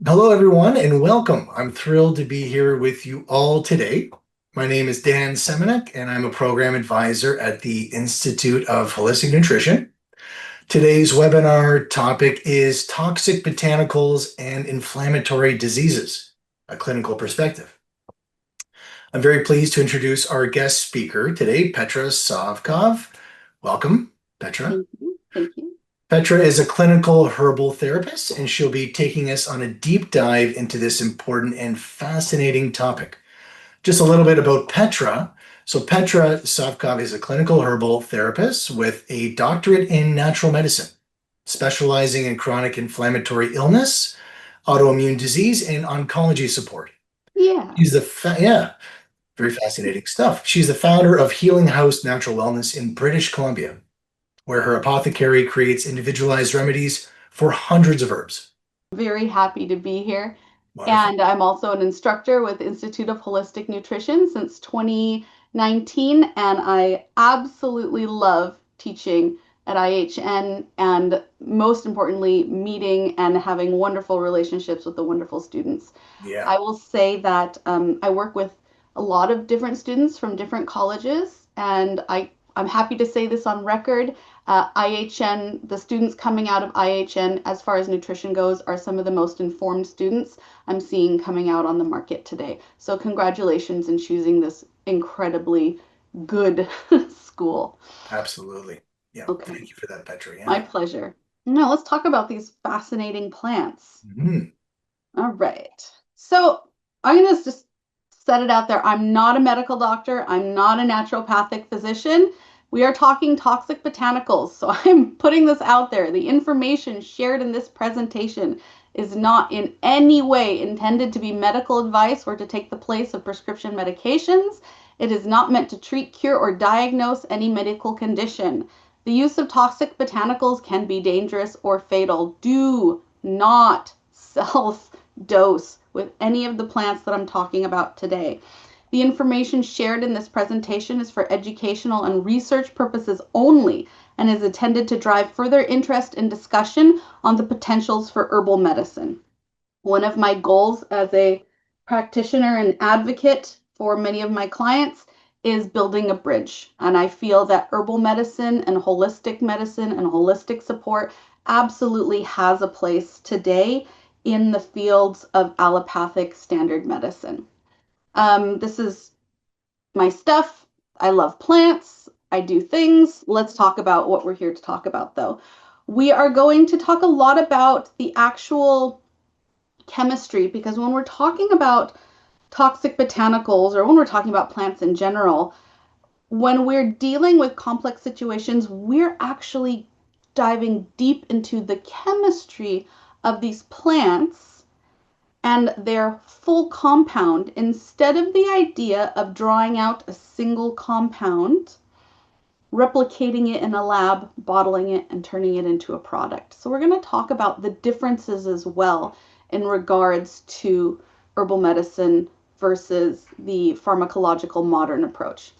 Hello, everyone, and welcome. I'm thrilled to be here with you all today. My name is Dan Semenek, and I'm a program advisor at the Institute of Holistic Nutrition. Today's webinar topic is toxic botanicals and inflammatory diseases, a clinical perspective. I'm very pleased to introduce our guest speaker today, Petra Savkov. Welcome, Petra. Thank you. Thank you. Petra is a clinical herbal therapist, and she'll be taking us on a deep dive into this important and fascinating topic. Just a little bit about Petra. So, Petra Savkov is a clinical herbal therapist with a doctorate in natural medicine, specializing in chronic inflammatory illness, autoimmune disease, and oncology support. Yeah. Yeah, very fascinating stuff. She's the founder of Healing House Natural Wellness in British Columbia, where her apothecary creates individualized remedies for hundreds of herbs. Very happy to be here. Wonderful. And I'm also an instructor with the Institute of Holistic Nutrition since 2019. And I absolutely love teaching at IHN and most importantly, meeting and having wonderful relationships with the wonderful students. Yeah. I will say that I work with a lot of different students from different colleges, and I'm happy to say this on record. IHN, the students coming out of IHN, as far as nutrition goes, are some of the most informed students I'm seeing coming out on the market today. So, congratulations in choosing this incredibly good school. Absolutely. Yeah. Okay, Thank you for that, Petra. my Yeah. pleasure. Now, let's talk about these fascinating plants. Mhm. All right. So I'm going to just set it out there. I'm not a medical doctor. I'm not a naturopathic physician. We are talking toxic botanicals. So I'm putting this out there. The information shared in this presentation is not in any way intended to be medical advice or to take the place of prescription medications. It is not meant to treat, cure, or diagnose any medical condition. The use of toxic botanicals can be dangerous or fatal. Do not self dose with any of the plants that I'm talking about today. The information shared in this presentation is for educational and research purposes only and is intended to drive further interest and discussion on the potentials for herbal medicine. One of my goals as a practitioner and advocate for many of my clients is building a bridge. And I feel that herbal medicine and holistic support absolutely has a place today in the fields of allopathic standard medicine. This is my stuff. I love plants. I do things. Let's talk about what we're here to talk about, though. We are going to talk a lot about the actual chemistry because when we're talking about toxic botanicals or when we're talking about plants in general, when we're dealing with complex situations, we're actually diving deep into the chemistry of these plants and their full compound instead of the idea of drawing out a single compound, replicating it in a lab, bottling it, and turning it into a product. So, we're going to talk about the differences as well in regards to herbal medicine versus the pharmacological modern approach.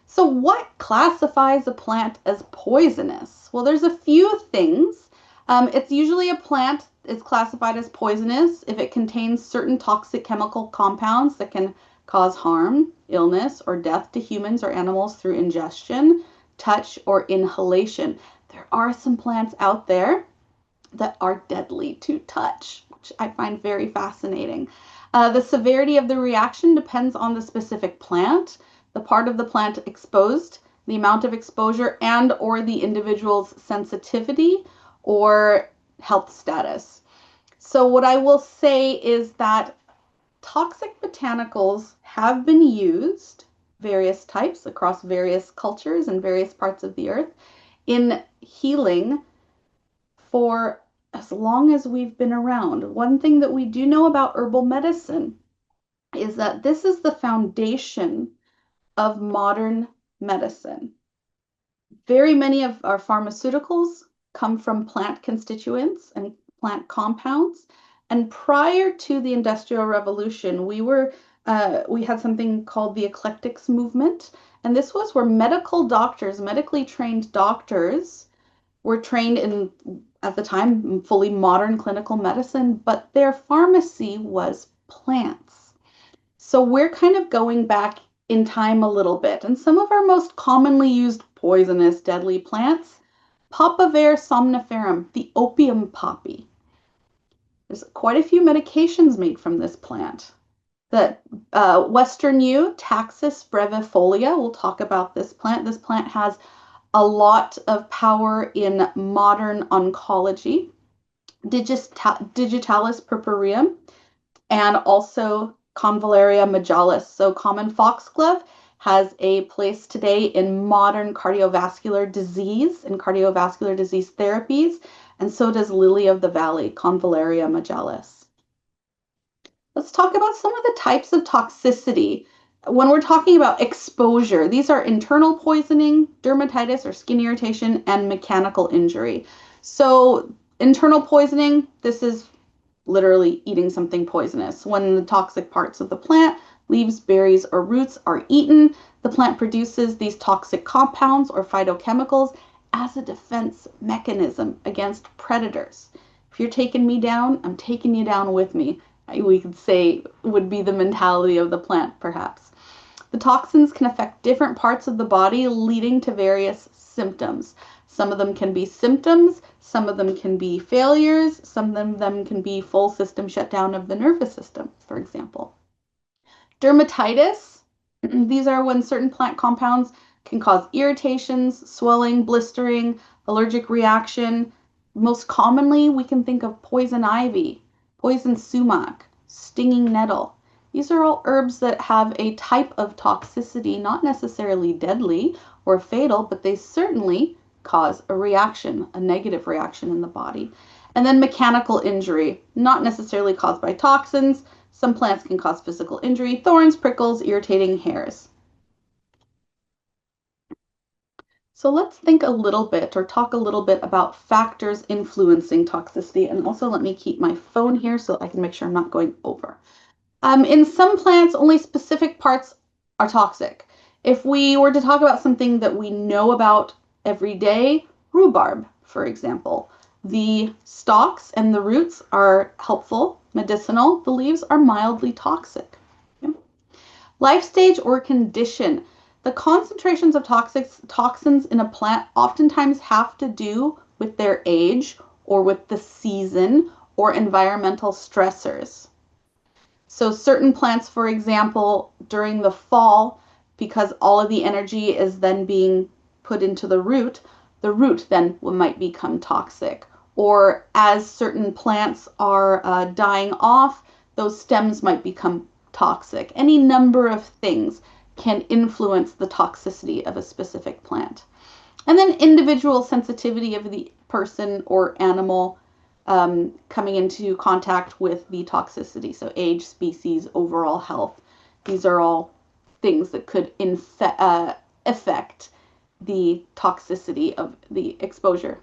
So, what classifies a plant as poisonous? Well, there's a few things. It's usually a plant is classified as poisonous if it contains certain toxic chemical compounds that can cause harm, illness, or death to humans or animals through ingestion, touch, or inhalation. There are some plants out there that are deadly to touch, which I find very fascinating. The severity of the reaction depends on the specific plant, the part of the plant exposed, the amount of exposure, and or the individual's sensitivity or health status. So what I will say is that toxic botanicals have been used, various types across various cultures and various parts of the earth, in healing for as long as we've been around. One thing that we do know about herbal medicine is that this is the foundation of modern medicine. Very many of our pharmaceuticals come from plant constituents and plant compounds. And prior to the Industrial Revolution, we had something called the Eclectics movement, and this was where medical doctors, medically trained doctors, were trained in, at the time, fully modern clinical medicine, but their pharmacy was plants. So we're kind of going back in time a little bit. And some of our most commonly used poisonous, deadly plants, Papaver somniferum, the opium poppy. There's quite a few medications made from this plant. The Western yew, Taxus brevifolia, we'll talk about this plant. This plant has a lot of power in modern oncology. Digitalis purpureum, and also Convallaria majalis. So common foxglove has a place today in modern cardiovascular disease and cardiovascular disease therapies, and so does lily of the valley, Convallaria majalis. Let's talk about some of the types of toxicity. When we're talking about exposure, these are internal poisoning, dermatitis or skin irritation, and mechanical injury. So internal poisoning, this is literally eating something poisonous. When the toxic parts of the plant, leaves, berries, or roots are eaten, the plant produces these toxic compounds or phytochemicals as a defense mechanism against predators. If you're taking me down, I'm taking you down with me. We could say would be the mentality of the plant, perhaps. The toxins can affect different parts of the body, leading to various symptoms. Some of them can be symptoms, some of them can be failures, some of them can be full system shutdown of the nervous system, for example. Dermatitis, these are when certain plant compounds can cause irritations, swelling, blistering, allergic reaction. Most commonly, we can think of poison ivy, poison sumac, stinging nettle. These are all herbs that have a type of toxicity, not necessarily deadly or fatal, but they certainly cause a reaction, a negative reaction in the body. And then mechanical injury, not necessarily caused by toxins. Some plants can cause physical injury, thorns, prickles, irritating hairs. So let's think a little bit or talk a little bit about factors influencing toxicity. And also let me keep my phone here so I can make sure I'm not going over. In some plants, only specific parts are toxic. If we were to talk about something that we know about every day, rhubarb, for example, the stalks and the roots are helpful, medicinal. The leaves are mildly toxic. Okay? Life stage or condition. The concentrations of toxins in a plant oftentimes have to do with their age or with the season or environmental stressors. So certain plants, for example, during the fall, because all of the energy is then being put into the root then might become toxic. Or as certain plants are dying off, those stems might become toxic. Any number of things can influence the toxicity of a specific plant. And then individual sensitivity of the person or animal coming into contact with the toxicity. So age, species, overall health. These are all things that could affect the toxicity of the exposure.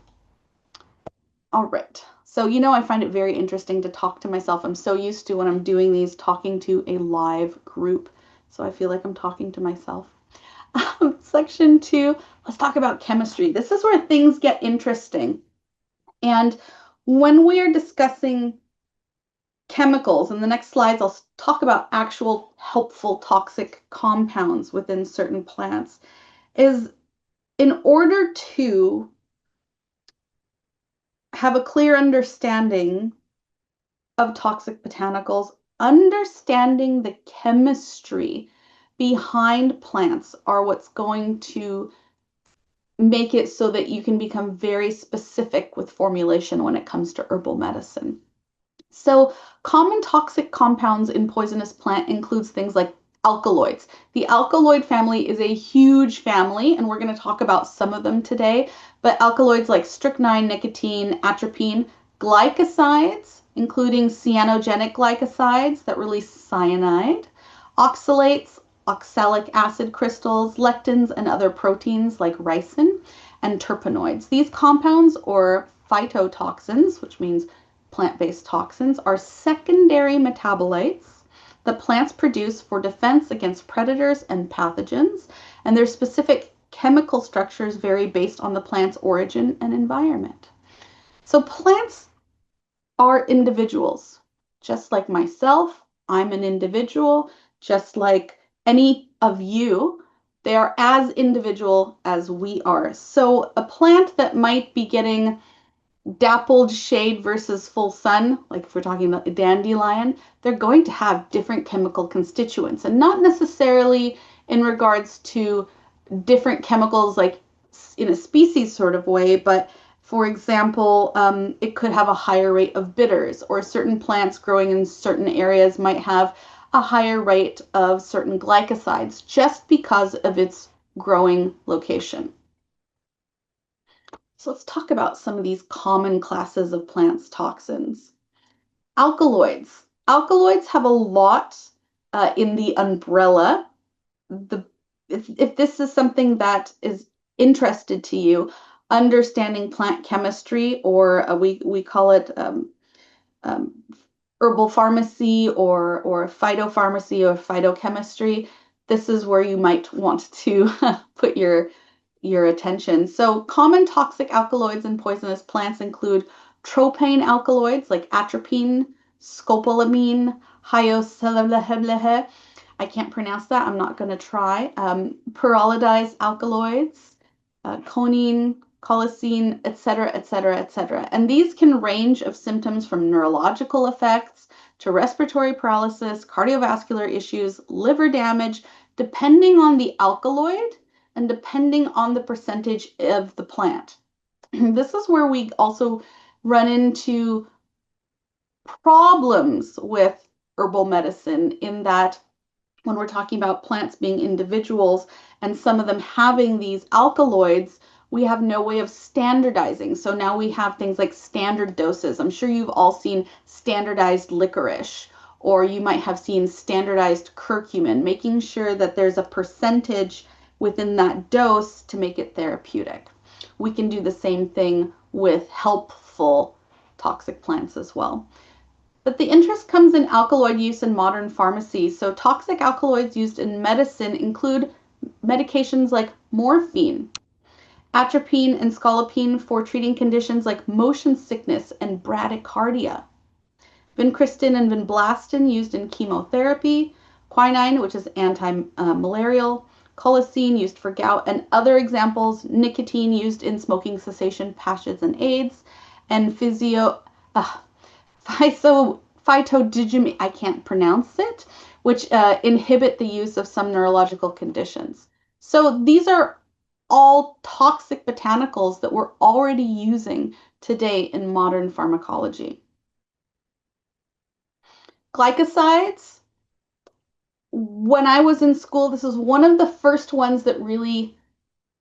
All right. So, I find it very interesting to talk to myself. I'm so used to when I'm doing these talking to a live group. So I feel like I'm talking to myself. Section 2, let's talk about chemistry. This is where things get interesting. And when we are discussing chemicals, in the next slides, I'll talk about actual helpful toxic compounds within certain plants, is in order to have a clear understanding of toxic botanicals, understanding the chemistry behind plants are what's going to make it so that you can become very specific with formulation when it comes to herbal medicine. So common toxic compounds in poisonous plant includes things like alkaloids. The alkaloid family is a huge family, and we're going to talk about some of them today, but alkaloids like strychnine, nicotine, atropine, glycosides, including cyanogenic glycosides that release cyanide, oxalates, oxalic acid crystals, lectins, and other proteins like ricin, and terpenoids. These compounds, or phytotoxins, which means plant-based toxins, are secondary metabolites that plants produce for defense against predators and pathogens, and their specific chemical structures vary based on the plant's origin and environment. So plants are individuals. Just like myself, I'm an individual, just like any of you, they are as individual as we are. So a plant that might be getting dappled shade versus full sun, like if we're talking about a dandelion, they're going to have different chemical constituents, and not necessarily in regards to different chemicals like in a species sort of way, but for example, it could have a higher rate of bitters, or certain plants growing in certain areas might have a higher rate of certain glycosides just because of its growing location. So let's talk about some of these common classes of plants toxins. Alkaloids. Alkaloids have a lot in the umbrella. If this is something that is interested to you, understanding plant chemistry, or we call it um, herbal pharmacy or phytopharmacy or phytochemistry, this is where you might want to put your attention. So common toxic alkaloids in poisonous plants include tropane alkaloids like atropine, scopolamine, hyoscyalurosidine. I can't pronounce that. I'm not going to try. Pyrrolidized alkaloids, conine, colocine, etc., etc., etc. And these can range of symptoms from neurological effects to respiratory paralysis, cardiovascular issues, liver damage, depending on the alkaloid and depending on the percentage of the plant. This is where we also run into problems with herbal medicine, in that when we're talking about plants being individuals and some of them having these alkaloids, we have no way of standardizing. So now we have things like standard doses. I'm sure you've all seen standardized licorice, or you might have seen standardized curcumin, making sure that there's a percentage within that dose to make it therapeutic. We can do the same thing with helpful toxic plants as well. But the interest comes in alkaloid use in modern pharmacy. So toxic alkaloids used in medicine include medications like morphine, atropine, and scolopine for treating conditions like motion sickness and bradycardia, vincristine and vinblastine used in chemotherapy, quinine, which is anti-malarial, colocine used for gout, and other examples, nicotine used in smoking cessation patches and aids, and phytodigimine, I can't pronounce it, which inhibit the use of some neurological conditions. So these are all toxic botanicals that we're already using today in modern pharmacology. Glycosides, when I was in school, this is one of the first ones that really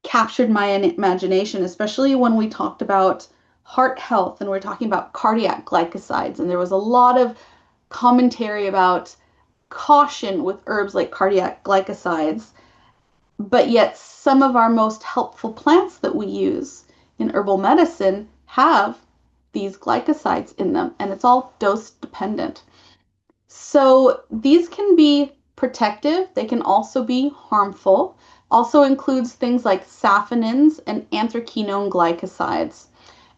captured my imagination, especially when we talked about heart health and we're talking about cardiac glycosides. And there was a lot of commentary about caution with herbs like cardiac glycosides, but yet some of our most helpful plants that we use in herbal medicine have these glycosides in them, and it's all dose dependent. So these can be protective, they can also be harmful. Also includes things like saponins and anthraquinone glycosides.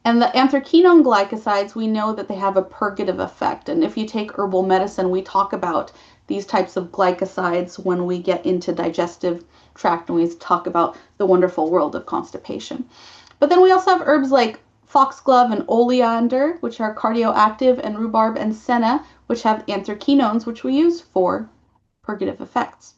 And the anthraquinone glycosides, we know that they have a purgative effect. And if you take herbal medicine, we talk about these types of glycosides when we get into digestive tract and we talk about the wonderful world of constipation. But then we also have herbs like foxglove and oleander, which are cardioactive, and rhubarb and senna, which have anthraquinones, which we use for purgative effects.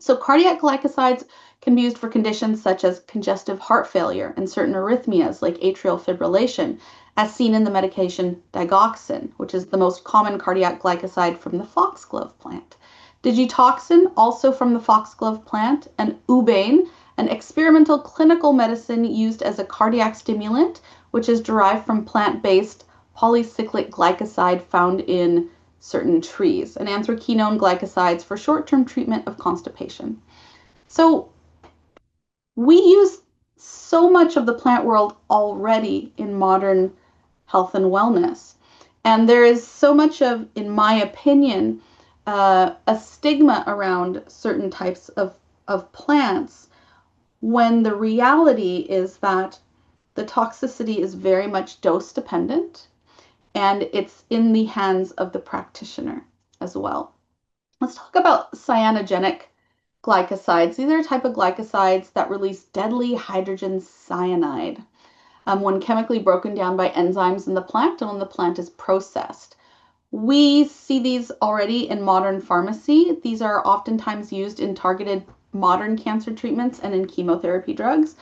So cardiac glycosides can be used for conditions such as congestive heart failure and certain arrhythmias like atrial fibrillation, as seen in the medication digoxin, which is the most common cardiac glycoside from the foxglove plant. Digitoxin, also from the foxglove plant, and ubain, an experimental clinical medicine used as a cardiac stimulant, which is derived from plant-based polycyclic glycoside found in certain trees, and anthraquinone glycosides for short-term treatment of constipation. So we use so much of the plant world already in modern health and wellness. And there is so much of, in my opinion, a stigma around certain types of plants when the reality is that the toxicity is very much dose dependent and it's in the hands of the practitioner as well. Let's talk about cyanogenic glycosides. These are a type of glycosides that release deadly hydrogen cyanide when chemically broken down by enzymes in the plant and when the plant is processed. We see these already in modern pharmacy. These are oftentimes used in targeted modern cancer treatments and in chemotherapy drugs.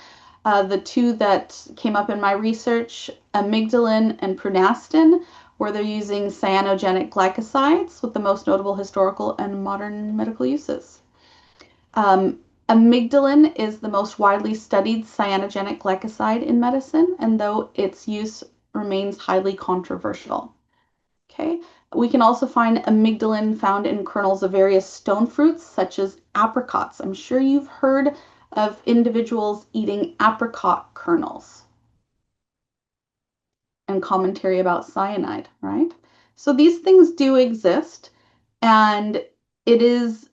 The two that came up in my research, amygdalin and prunestin, where they're using cyanogenic glycosides with the most notable historical and modern medical uses. Amygdalin is the most widely studied cyanogenic glycoside in medicine, and though its use remains highly controversial. Okay, we can also find amygdalin found in kernels of various stone fruits, such as apricots. I'm sure you've heard of individuals eating apricot kernels and commentary about cyanide, right? So these things do exist, and it is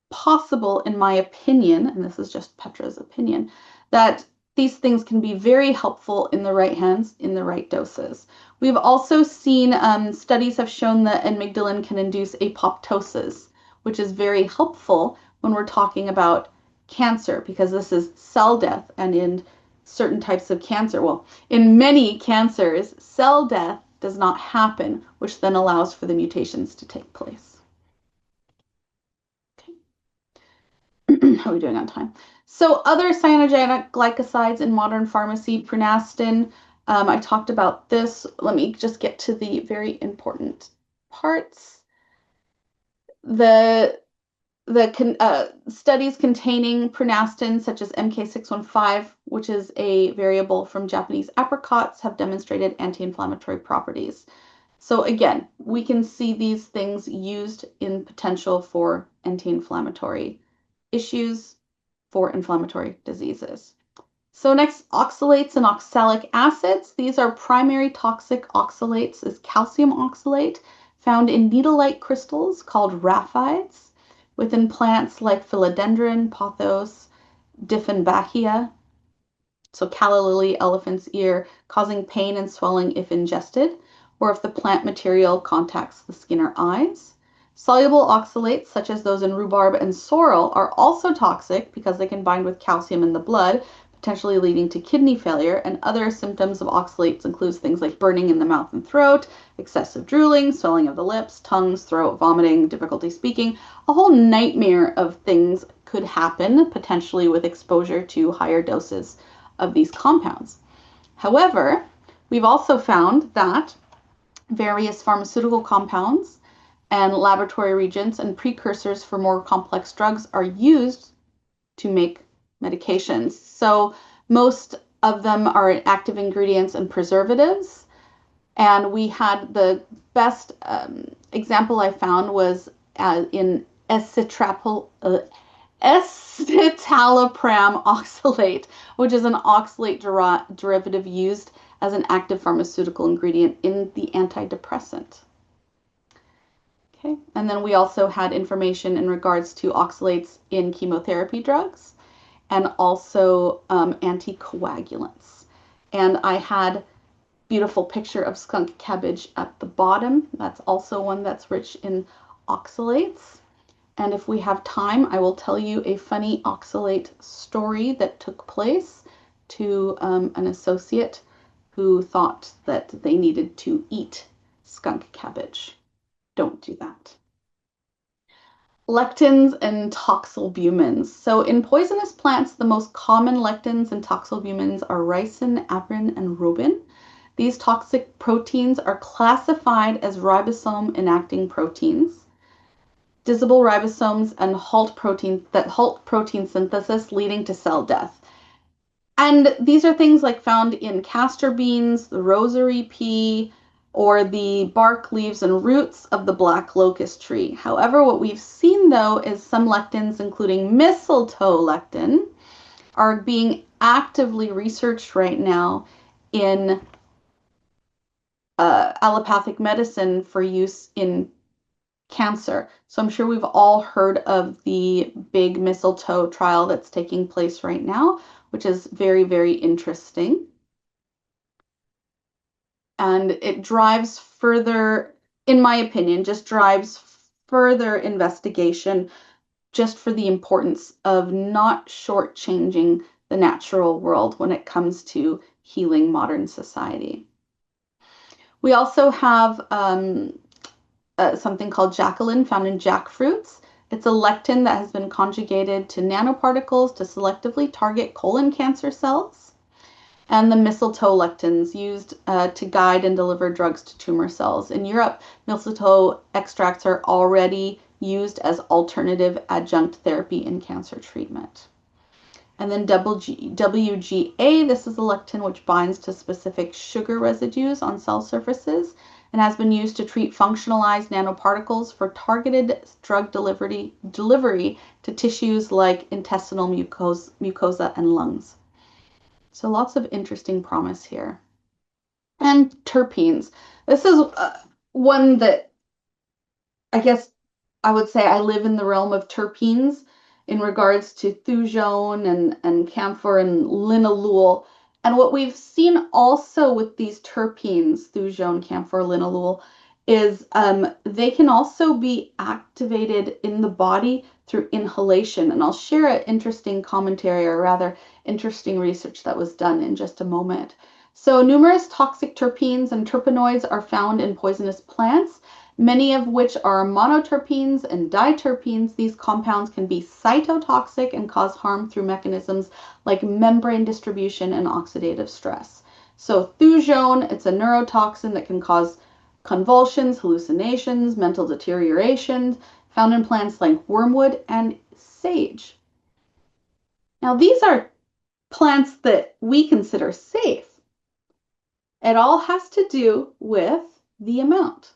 possible, in my opinion, and this is just Petra's opinion, that these things can be very helpful in the right hands, in the right doses. We've also seen studies have shown that amygdalin can induce apoptosis, which is very helpful when we're talking about cancer, because this is cell death, and in certain types of cancer, well, in many cancers, cell death does not happen, which then allows for the mutations to take place. How are we doing on time? So other cyanogenic glycosides in modern pharmacy, prunestin, I talked about this. Let me just get to the very important parts. The studies containing prunestin, such as MK615, which is a variable from Japanese apricots, have demonstrated anti-inflammatory properties. So again, we can see these things used in potential for anti-inflammatory issues for inflammatory diseases. So next, oxalates and oxalic acids. These are primary toxic oxalates is calcium oxalate found in needle-like crystals called raphides within plants like philodendron, pothos, dieffenbachia, so calla lily, elephant's ear, causing pain and swelling if ingested, or if the plant material contacts the skin or eyes. Soluble oxalates, such as those in rhubarb and sorrel, are also toxic because they can bind with calcium in the blood, potentially leading to kidney failure, and other symptoms of oxalates include things like burning in the mouth and throat, excessive drooling, swelling of the lips, tongues, throat, vomiting, difficulty speaking. A whole nightmare of things could happen, potentially with exposure to higher doses of these compounds. However, we've also found that various pharmaceutical compounds and laboratory reagents and precursors for more complex drugs are used to make medications. So most of them are active ingredients and preservatives. And we had the best example I found was in escitalopram oxalate, which is an oxalate derivative used as an active pharmaceutical ingredient in the antidepressant. Okay, and then we also had information in regards to oxalates in chemotherapy drugs and also anticoagulants. And I had beautiful picture of skunk cabbage at the bottom. That's also one that's rich in oxalates. And if we have time, I will tell you a funny oxalate story that took place to an associate who thought that they needed to eat skunk cabbage. Don't do that. Lectins and toxalbumins. So in poisonous plants, the most common lectins and toxalbumins are ricin, aprin, and rhobin. These toxic proteins are classified as ribosome enacting proteins, dissolvable ribosomes, and halt protein synthesis, leading to cell death. And these are things like found in castor beans, the rosary pea, or the bark, leaves, and roots of the black locust tree. However, what we've seen though is some lectins, including mistletoe lectin, are being actively researched right now in allopathic medicine for use in cancer. So I'm sure we've all heard of the big mistletoe trial that's taking place right now, which is very, very interesting. And it drives further, in my opinion, just drives further investigation just for the importance of not shortchanging the natural world when it comes to healing modern society. We also have something called jacqueline found in jackfruits. It's a lectin that has been conjugated to nanoparticles to selectively target colon cancer cells. And the mistletoe lectins used to guide and deliver drugs to tumor cells. In Europe, mistletoe extracts are already used as alternative adjunct therapy in cancer treatment. And then WGA, this is a lectin which binds to specific sugar residues on cell surfaces and has been used to treat functionalized nanoparticles for targeted drug delivery to tissues like intestinal mucosa and lungs. So lots of interesting promise here. And terpenes. This is one that I guess I would say I live in the realm of terpenes in regards to thujone and camphor and linalool. And what we've seen also with these terpenes, thujone, camphor, linalool, is they can also be activated in the body through inhalation. And I'll share an interesting commentary, or rather interesting research that was done in just a moment. So numerous toxic terpenes and terpenoids are found in poisonous plants, many of which are monoterpenes and diterpenes. These compounds can be cytotoxic and cause harm through mechanisms like membrane distribution and oxidative stress. So thujone, it's a neurotoxin that can cause convulsions, hallucinations, mental deterioration, found in plants like wormwood and sage. Now, these are plants that we consider safe. It all has to do with the amount.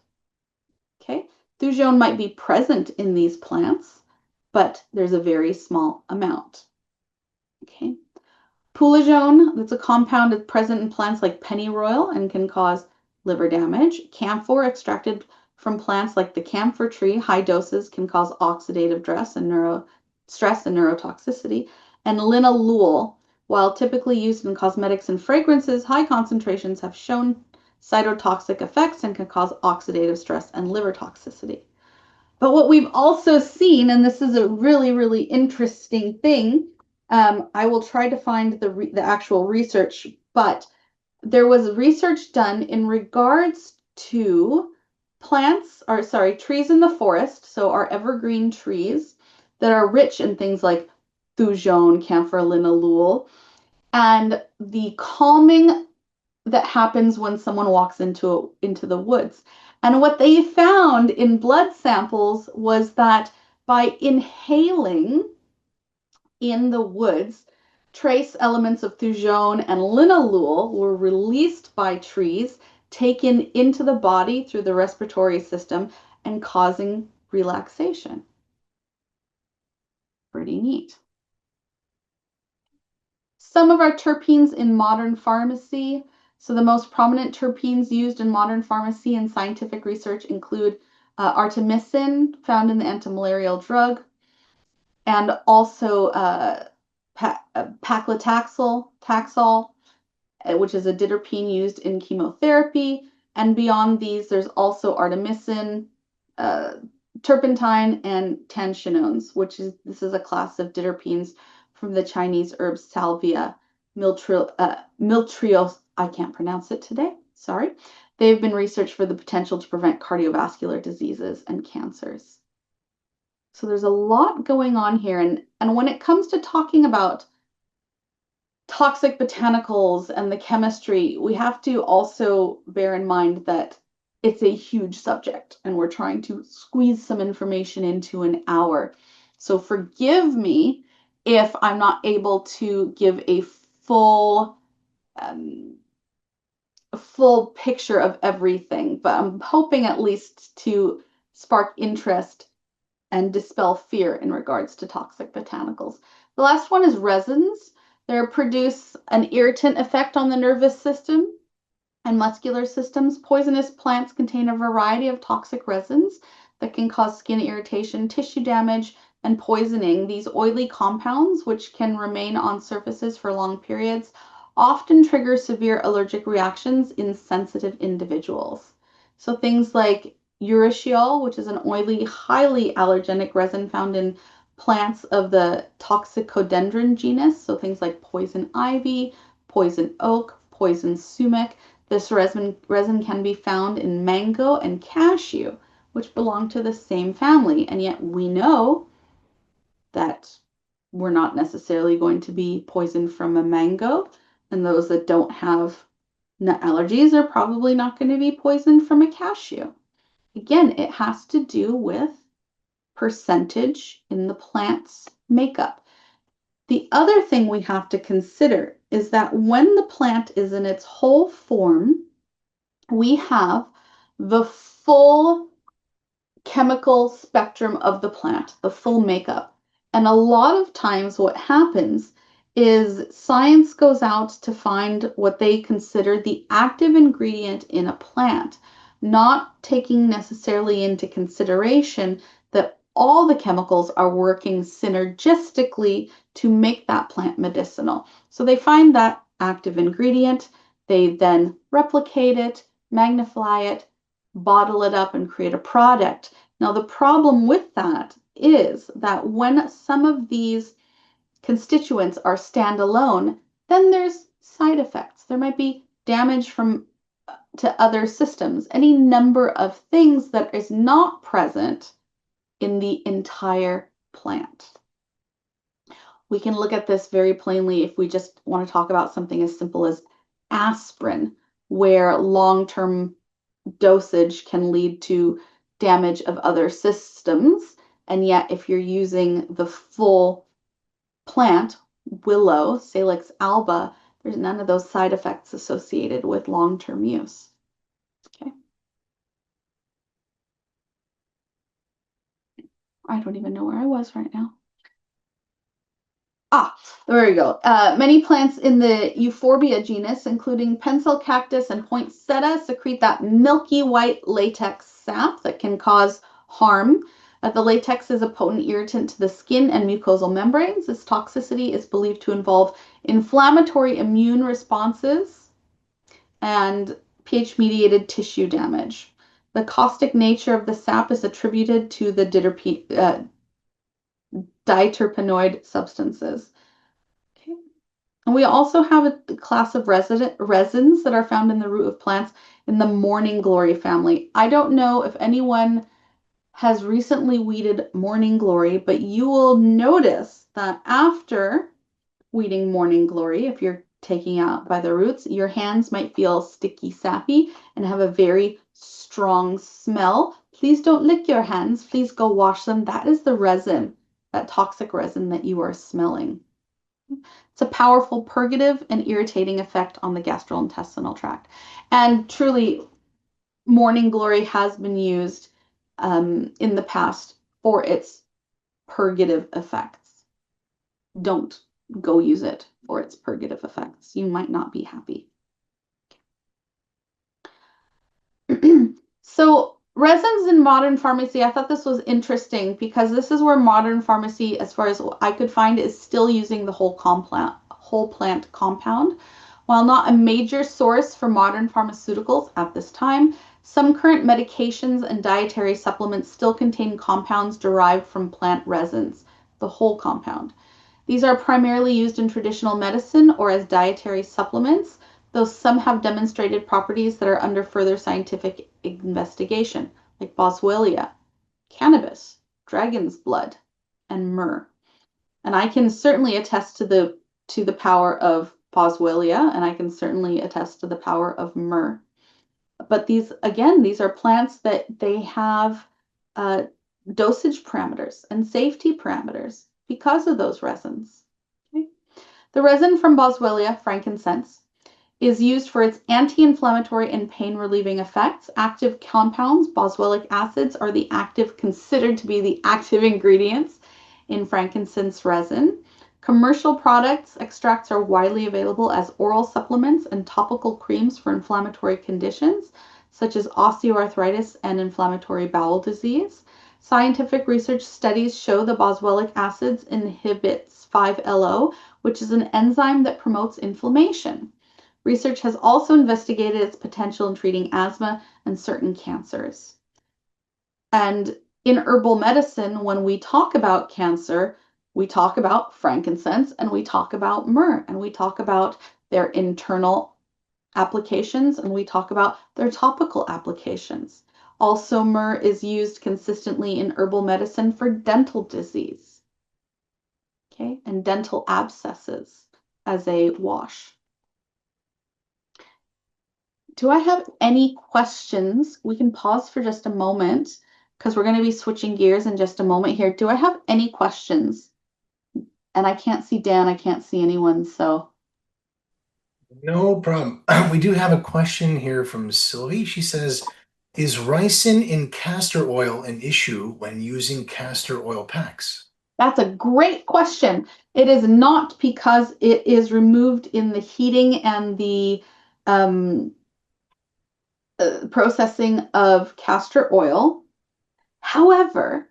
Okay, thujone might be present in these plants, but there's a very small amount. Okay, poulagone, that's a compound that's present in plants like pennyroyal and can cause liver damage. Camphor, extracted from plants like the camphor tree, high doses can cause oxidative stress and neurotoxicity. And linalool, while typically used in cosmetics and fragrances, high concentrations have shown cytotoxic effects and can cause oxidative stress and liver toxicity. But what we've also seen, and this is a really, really interesting thing, I will try to find the actual research, but there was research done in regards to trees in the forest, so our evergreen trees that are rich in things like thujone, camphor, linalool, and the calming that happens when someone walks into the woods. And what they found in blood samples was that by inhaling in the woods, trace elements of thujone and linalool were released by trees, taken into the body through the respiratory system, and causing relaxation. Pretty neat. Some of our terpenes in modern pharmacy. So the most prominent terpenes used in modern pharmacy and scientific research include artemisinin, found in the antimalarial drug, and also paclitaxel, Taxol, which is a diterpene used in chemotherapy. And beyond these, there's also artemisinin, turpentine, and tanchinones, this is a class of diterpenes from the Chinese herb Salvia miltrios. I can't pronounce it today. Sorry. They've been researched for the potential to prevent cardiovascular diseases and cancers. So there's a lot going on here. And when it comes to talking about toxic botanicals and the chemistry, we have to also bear in mind that it's a huge subject and we're trying to squeeze some information into an hour. So forgive me if I'm not able to give a full picture of everything, but I'm hoping at least to spark interest and dispel fear in regards to toxic botanicals. The last one is resins. They produce an irritant effect on the nervous system and muscular systems. Poisonous plants contain a variety of toxic resins that can cause skin irritation, tissue damage, and poisoning. These oily compounds, which can remain on surfaces for long periods, often trigger severe allergic reactions in sensitive individuals. So things like urushiol, which is an oily, highly allergenic resin found in plants of the toxicodendron genus, so things like poison ivy, poison oak, poison sumac. This resin can be found in mango and cashew, which belong to the same family, and yet we know that we're not necessarily going to be poisoned from a mango, and those that don't have nut allergies are probably not going to be poisoned from a cashew. Again, it has to do with percentage in the plant's makeup. The other thing we have to consider is that when the plant is in its whole form, we have the full chemical spectrum of the plant, the full makeup. And a lot of times what happens is science goes out to find what they consider the active ingredient in a plant, not taking necessarily into consideration that all the chemicals are working synergistically to make that plant medicinal. So they find that active ingredient, they then replicate it, magnify it, bottle it up, and create a product. Now, the problem with that is that when some of these constituents are standalone, then there's side effects. There might be damage to other systems, any number of things that is not present in the entire plant. We can look at this very plainly if we just want to talk about something as simple as aspirin, where long-term dosage can lead to damage of other systems. And yet, if you're using the full plant, willow, Salix alba, there's none of those side effects associated with long-term use. Okay. I don't even know where I was right now. There we go. Many plants in the Euphorbia genus, including pencil cactus and poinsettia, secrete that milky white latex sap that can cause harm. The latex is a potent irritant to the skin and mucosal membranes. This toxicity is believed to involve inflammatory immune responses and pH-mediated tissue damage. The caustic nature of the sap is attributed to the diterpenoid substances. Okay. And we also have a class of resins that are found in the root of plants in the morning glory family. I don't know if anyone has recently weeded morning glory, but you will notice that after weeding morning glory, if you're taking out by the roots, your hands might feel sticky, sappy, and have a very strong smell. Please don't lick your hands. Please go wash them. That is the resin, that toxic resin that you are smelling. It's a powerful purgative and irritating effect on the gastrointestinal tract. And truly, morning glory has been used in the past for its purgative effects. Don't go use it for its purgative effects. You might not be happy. So resins in modern pharmacy, I thought this was interesting because this is where modern pharmacy, as far as I could find, is still using the whole plant compound. While not a major source for modern pharmaceuticals at this time, some current medications and dietary supplements still contain compounds derived from plant resins, the whole compound. These are primarily used in traditional medicine or as dietary supplements, though some have demonstrated properties that are under further scientific investigation, like boswellia, cannabis, dragon's blood, and myrrh. And I can certainly attest to the power of boswellia, and I can certainly attest to the power of myrrh. But these are plants that they have dosage parameters and safety parameters because of those resins. Okay. The resin from boswellia, frankincense, is used for its anti-inflammatory and pain-relieving effects. Active compounds, boswellic acids, are considered to be the active ingredients in frankincense resin. Commercial products, extracts are widely available as oral supplements and topical creams for inflammatory conditions. such as osteoarthritis and inflammatory bowel disease. Scientific research studies show the boswellic acids inhibits 5-LO, which is an enzyme that promotes inflammation. Research has also investigated its potential in treating asthma and certain cancers. And in herbal medicine, when we talk about cancer, we talk about frankincense and we talk about myrrh and we talk about their internal applications and we talk about their topical applications. Also, myrrh is used consistently in herbal medicine for dental disease, okay, and dental abscesses as a wash. Do I have any questions? We can pause for just a moment because we're going to be switching gears in just a moment here. Do I have any questions? And I can't see Dan, I can't see anyone, so. No problem. We do have a question here from Sylvie. She says, is ricin in castor oil an issue when using castor oil packs? That's a great question. It is not because it is removed in the heating and the um, processing of castor oil. However,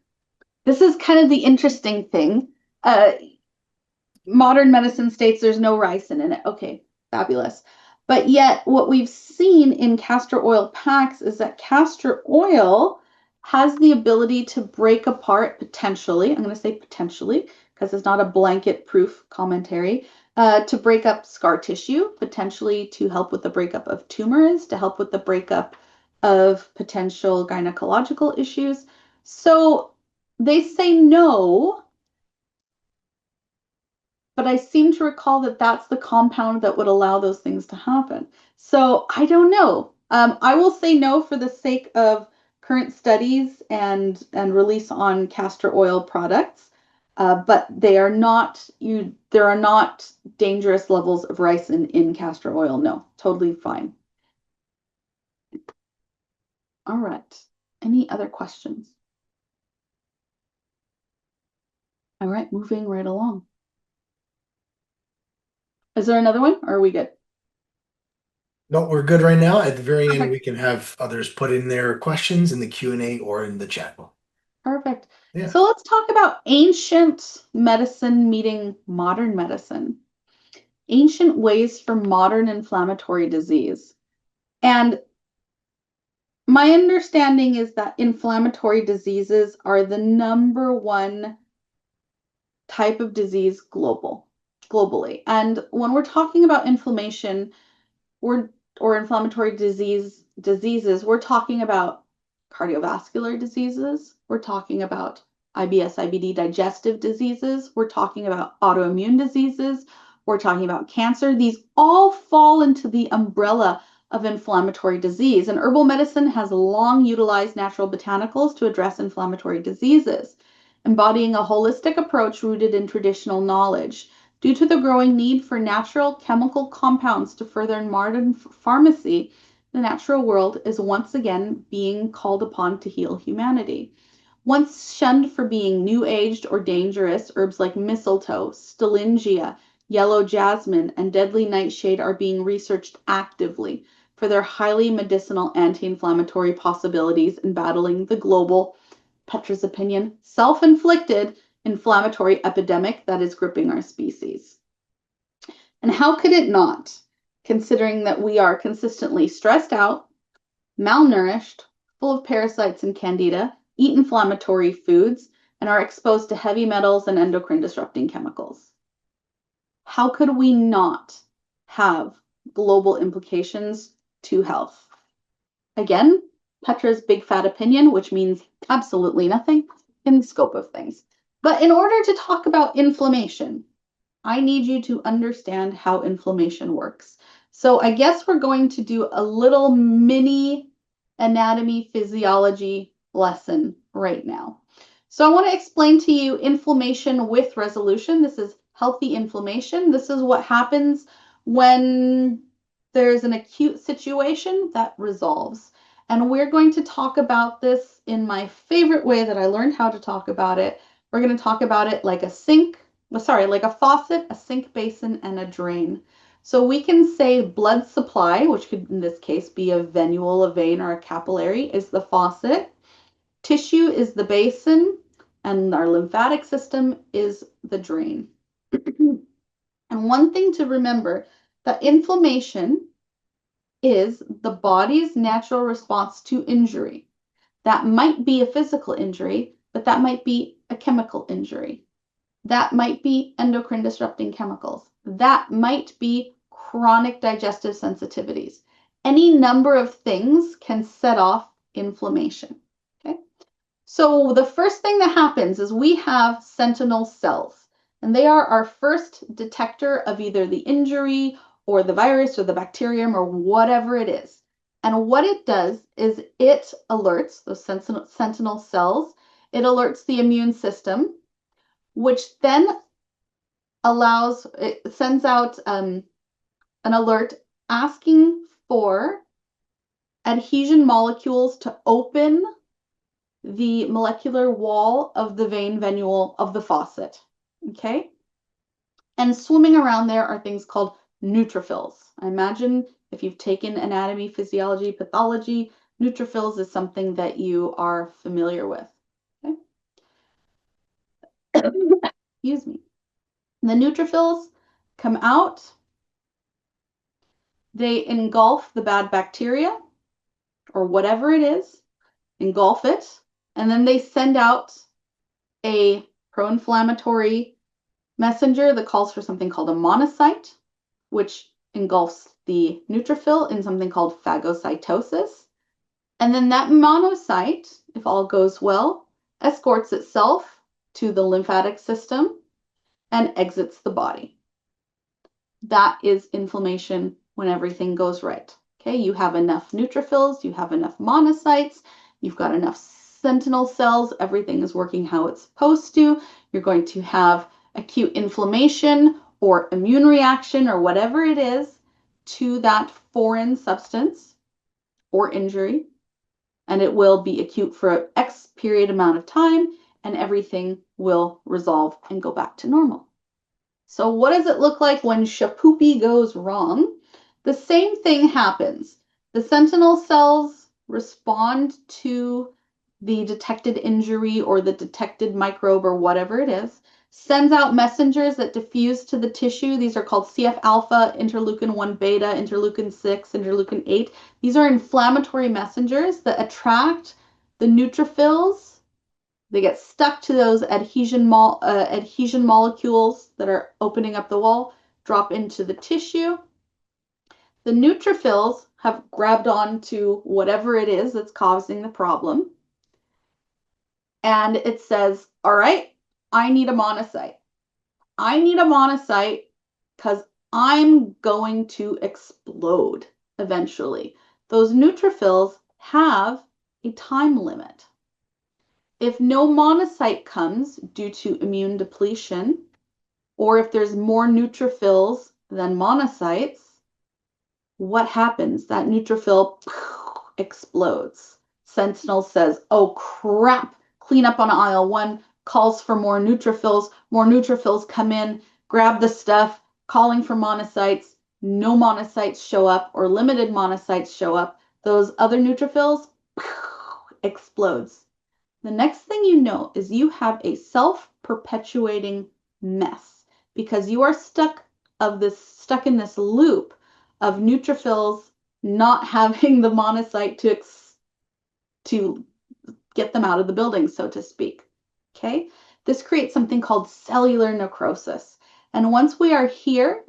this is kind of the interesting thing. Modern medicine states there's no ricin in it. Okay, fabulous. But yet, what we've seen in castor oil packs is that castor oil has the ability to break apart potentially. I'm going to say potentially because it's not a blanket proof commentary. To break up scar tissue, potentially to help with the breakup of tumors, to help with the breakup of potential gynecological issues. So they say no, but I seem to recall that that's the compound that would allow those things to happen. So I don't know. I will say no for the sake of current studies and release on castor oil products, but they are not you. There are not dangerous levels of ricin in castor oil. No, totally fine. All right. Any other questions? All right, moving right along. Is there another one, or are we good? No, we're good right now. At the very end, we Perfect. can have others put in their questions in the Q&A or in the chat. Perfect. Yeah. So let's talk about ancient medicine meeting modern medicine. Ancient ways for modern inflammatory disease. And my understanding is that inflammatory diseases are the number one type of disease globally. And when we're talking about inflammation, we're or inflammatory diseases, we're talking about cardiovascular diseases, we're talking about IBS, IBD digestive diseases, we're talking about autoimmune diseases, we're talking about cancer. These all fall into the umbrella of inflammatory disease. And herbal medicine has long utilized natural botanicals to address inflammatory diseases, embodying a holistic approach rooted in traditional knowledge. Due to the growing need for natural chemical compounds to further modern pharmacy, the natural world is once again being called upon to heal humanity. Once shunned for being new-aged or dangerous, herbs like mistletoe, stillingia, yellow jasmine, and deadly nightshade are being researched actively for their highly medicinal anti-inflammatory possibilities in battling the global, Petra's opinion, self-inflicted inflammatory epidemic that is gripping our species. And how could it not, considering that we are consistently stressed out, malnourished, full of parasites and candida, eat inflammatory foods, and are exposed to heavy metals and endocrine disrupting chemicals? How could we not have global implications to health? Again, Petra's big fat opinion, which means absolutely nothing in the scope of things. But in order to talk about inflammation, I need you to understand how inflammation works. So I guess we're going to do a little mini anatomy physiology lesson right now. So I want to explain to you inflammation with resolution. This is healthy inflammation. This is what happens when there's an acute situation that resolves. And we're going to talk about this in my favorite way that I learned how to talk about it. We're going to talk about it like a sink, like a faucet, a sink basin, and a drain. So we can say blood supply, which could in this case be a venule, a vein, or a capillary, is the faucet. Tissue is the basin, and our lymphatic system is the drain. And one thing to remember, that inflammation is the body's natural response to injury. That might be a physical injury, but that might be a chemical injury. That might be endocrine disrupting chemicals. That might be chronic digestive sensitivities. Any number of things can set off inflammation. Okay? So the first thing that happens is we have sentinel cells, and they are our first detector of either the injury or the virus or the bacterium or whatever it is. And what it does is it alerts those sentinel cells, it alerts the immune system, which then it sends out an alert asking for adhesion molecules to open the molecular wall of the vein venule of the faucet. Okay? And swimming around there are things called neutrophils. I imagine if you've taken anatomy, physiology, pathology, neutrophils is something that you are familiar with. Okay? Excuse me. The neutrophils come out, they engulf the bad bacteria or whatever it is, engulf it, and then they send out a pro-inflammatory messenger that calls for something called a monocyte, which engulfs the neutrophil in something called phagocytosis. And then that monocyte, if all goes well, escorts itself to the lymphatic system and exits the body. That is inflammation when everything goes right. Okay, you have enough neutrophils, you have enough monocytes, you've got enough sentinel cells, everything is working how it's supposed to. You're going to have acute inflammation or immune reaction or whatever it is to that foreign substance or injury, and it will be acute for an X period amount of time, and everything will resolve and go back to normal. So what does it look like when shapoopy goes wrong? The same thing happens. The sentinel cells respond to the detected injury or the detected microbe or whatever it is, sends out messengers that diffuse to the tissue. These are called CF alpha, interleukin 1 beta, interleukin 6, interleukin 8. These are inflammatory messengers that attract the neutrophils. They get stuck to those adhesion molecules that are opening up the wall, drop into the tissue. The neutrophils have grabbed on to whatever it is that's causing the problem. And it says, all right, I need a monocyte. I need a monocyte because I'm going to explode eventually. Those neutrophils have a time limit. If no monocyte comes due to immune depletion, or if there's more neutrophils than monocytes, what happens? That neutrophil explodes. Sentinel says, oh crap, clean up on aisle 1, calls for more neutrophils come in, grab the stuff, calling for monocytes, no monocytes show up or limited monocytes show up, those other neutrophils explodes. The next thing you know is you have a self-perpetuating mess because you are stuck in this loop of neutrophils not having the monocyte to get them out of the building, so to speak. Okay? This creates something called cellular necrosis. And once we are here,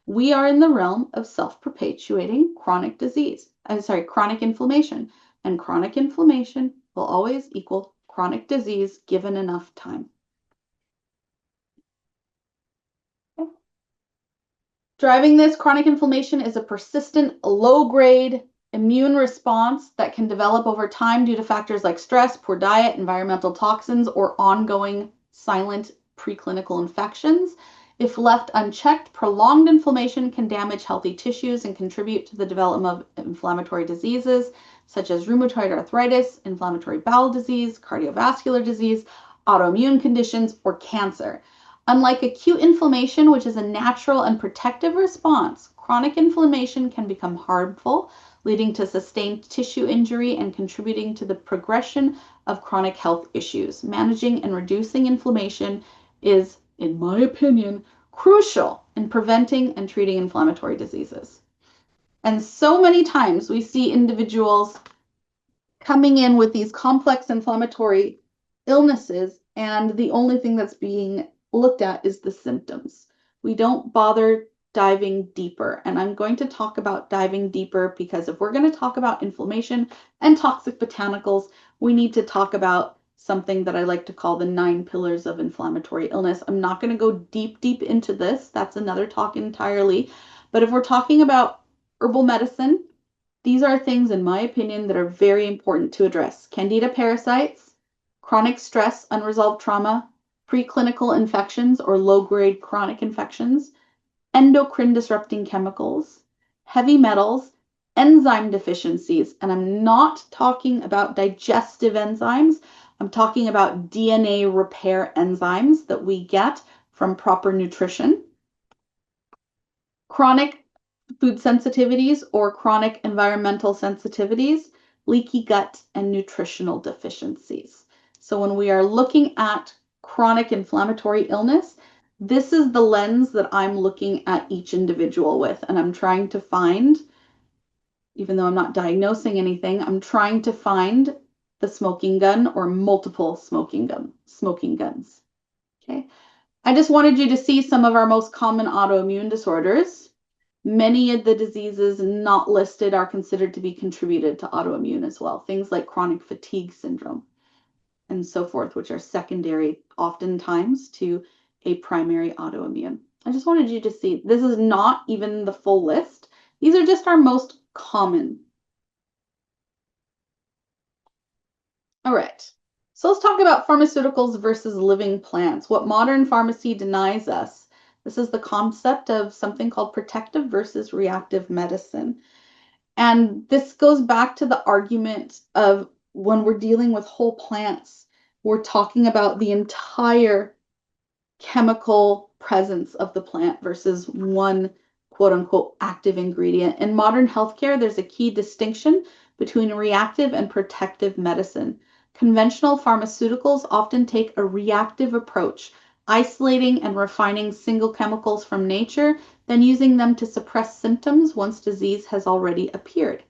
we are in the realm of self-perpetuating chronic inflammation. And chronic inflammation will always equal chronic disease given enough time. Okay. Driving this chronic inflammation is a persistent low-grade immune response that can develop over time due to factors like stress, poor diet, environmental toxins, or ongoing silent preclinical infections. If left unchecked, prolonged inflammation can damage healthy tissues and contribute to the development of inflammatory diseases such as rheumatoid arthritis, inflammatory bowel disease, cardiovascular disease, autoimmune conditions, or cancer. Unlike acute inflammation, which is a natural and protective response, chronic inflammation can become harmful, leading to sustained tissue injury and contributing to the progression of chronic health issues. Managing and reducing inflammation is, in my opinion, crucial in preventing and treating inflammatory diseases. And so many times we see individuals coming in with these complex inflammatory illnesses, and the only thing that's being looked at is the symptoms. We don't bother diving deeper. And I'm going to talk about diving deeper because if we're going to talk about inflammation and toxic botanicals, we need to talk about something that I like to call the 9 pillars of inflammatory illness. I'm not going to go deep into this. That's another talk entirely. But if we're talking about herbal medicine, these are things, in my opinion, that are very important to address. Candida parasites, chronic stress, unresolved trauma, preclinical infections or low-grade chronic infections, endocrine disrupting chemicals, heavy metals, enzyme deficiencies. And I'm not talking about digestive enzymes. I'm talking about DNA repair enzymes that we get from proper nutrition. Chronic food sensitivities or chronic environmental sensitivities, leaky gut, and nutritional deficiencies. So when we are looking at chronic inflammatory illness, this is the lens that I'm looking at each individual with, and I'm trying to find, even though I'm not diagnosing anything, I'm trying to find the smoking gun or multiple smoking guns. Okay. I just wanted you to see some of our most common autoimmune disorders. Many of the diseases not listed are considered to be contributed to autoimmune as well. Things like chronic fatigue syndrome and so forth, which are secondary oftentimes to a primary autoimmune. I just wanted you to see, this is not even the full list. These are just our most common. All right. So let's talk about pharmaceuticals versus living plants. What modern pharmacy denies us. This is the concept of something called protective versus reactive medicine. And this goes back to the argument of when we're dealing with whole plants, we're talking about the entire chemical presence of the plant versus one quote unquote active ingredient. In modern healthcare, there's a key distinction between reactive and protective medicine. Conventional pharmaceuticals often take a reactive approach, isolating and refining single chemicals from nature, then using them to suppress symptoms once disease has already appeared.